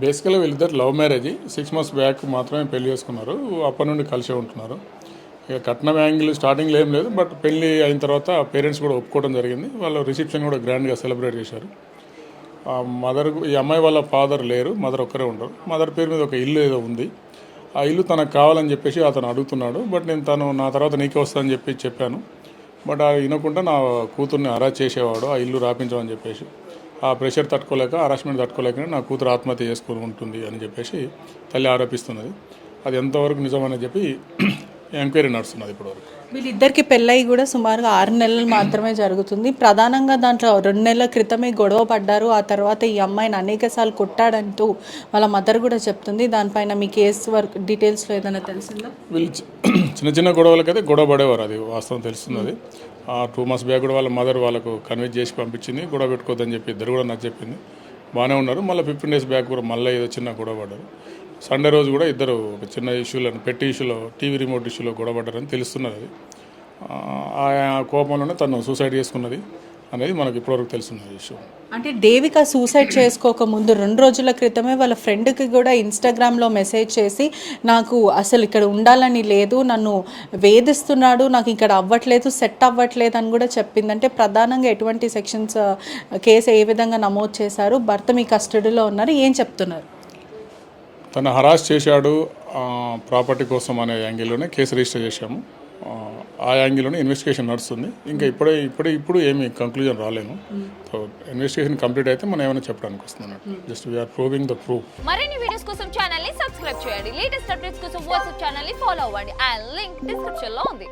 బేసికల్గా వీళ్ళిద్దరు love marriage 6 months back మాత్రమే పెళ్లి చేసుకున్నారు. అప్పటి నుండి కలిసే ఉంటున్నారు. ఇక కట్నం యాంగిల్ స్టార్టింగ్లో ఏం లేదు, బట్ పెళ్లి అయిన తర్వాత పేరెంట్స్ కూడా ఒప్పుకోవడం జరిగింది. వాళ్ళు రిసెప్షన్ కూడా గ్రాండ్గా సెలబ్రేట్ చేశారు. ఈ అమ్మాయి వాళ్ళ ఫాదర్ లేరు, మదర్ ఒక్కరే ఉంటారు. మదర్ పేరు మీద ఒక ఇల్లు ఏదో ఉంది. ఆ ఇల్లు తనకు కావాలని చెప్పేసి అతను అడుగుతున్నాడు. బట్ నేను నా తర్వాత నీకే వస్తుందని చెప్పాను. బట్ వినకుండా నా కూతుర్ని అరెస్ట్ చేసేవాడు, ఆ ఇల్లు రాపించమని చెప్పేసి. ఆ ప్రెషర్ తట్టుకోలేక, హరాస్మెంట్ తట్టుకోలేక నా కూతురు ఆత్మహత్య చేసుకుని ఉంటుంది అని చెప్పేసి తల్లి ఆరోపిస్తున్నది. అది ఎంతవరకు నిజమని చెప్పి ఎంక్వైరీ నడుస్తున్నది ఇప్పటివరకు. వీళ్ళిద్దరికి పెళ్ళయి కూడా సుమారుగా 6 నెలలు మాత్రమే జరుగుతుంది. ప్రధానంగా దాంట్లో 2 నెలల క్రితమే గొడవ పడ్డారు. ఆ తర్వాత ఈ అమ్మాయిని అనేకసార్లు కొట్టాడంటూ వాళ్ళ మదర్ కూడా చెప్తుంది. దానిపైన మీ కేసు వర్క్ డీటెయిల్స్లో ఏదైనా తెలిసిందా? వీళ్ళు చిన్న చిన్న గొడవలకైతే గొడవ పడేవారు, అది వాస్తవం తెలుస్తుంది. 2 months బ్యాక్ కూడా వాళ్ళ మదర్ వాళ్ళకు కన్విన్స్ చేసి పంపించింది, గొడవ పెట్టుకోవద్దని చెప్పి ఇద్దరు కూడా నాకు చెప్పింది. బాగానే ఉన్నారు. మళ్ళీ 15 days బ్యాక్ కూడా మళ్ళీ ఏదో చిన్న గొడవ పడ్డారు. సండే రోజు కూడా ఇద్దరు ఒక చిన్న ఇష్యూలో, పెట్టి ఇష్యూలో, టీవీ రిమోట్ ఇష్యూలో గొడవ పడ్డారని తెలుస్తున్నది. అది ఆ కోపంలోనే తను సూసైడ్ చేసుకున్నది అనేది మనకు ఇప్పటివరకు తెలుస్తున్నది ఇష్యూ. అంటే దేవిక సూసైడ్ చేసుకోక ముందు 2 రోజుల క్రితమే వాళ్ళ ఫ్రెండ్కి కూడా ఇన్స్టాగ్రామ్లో మెసేజ్ చేసి నాకు అసలు ఇక్కడ ఉండాలని లేదు, నన్ను వేధిస్తున్నాడు, నాకు ఇక్కడ అవ్వట్లేదు, సెట్ అవ్వట్లేదు అని కూడా చెప్పింది. అంటే ప్రధానంగా ఎటువంటి సెక్షన్స్ కేసు ఏ విధంగా నమోదు చేశారు? భర్త మీ కస్టడీలో ఉన్నారు, ఏం చెప్తున్నారు? తను హరాస్ చేశాడు ప్రాపర్టీ కోసం అనే యాంగిల్లోనే కేసు రిజిస్టర్ చేశాము. ఆ యాంగిల్లోనే ఇన్వెస్టిగేషన్ నడుస్తుంది. ఇంకా ఇప్పుడు ఏమి కంక్లూజన్ రాలేము. సో ఇన్వెస్టిగేషన్ కంప్లీట్ అయితే మనం ఏమైనా చెప్పడానికి వస్తున్నాం. Just we're proving the proof. మరిన్ని వీడియోస్ కోసం ఛానల్ ని సబ్స్క్రైబ్ చేయండి. లేటెస్ట్ అప్డేట్స్ కోసం వాట్సాప్ ఛానల్ ని ఫాలో అవ్వండి. ఆ లింక్ డిస్క్రిప్షన్ లో ఉంది.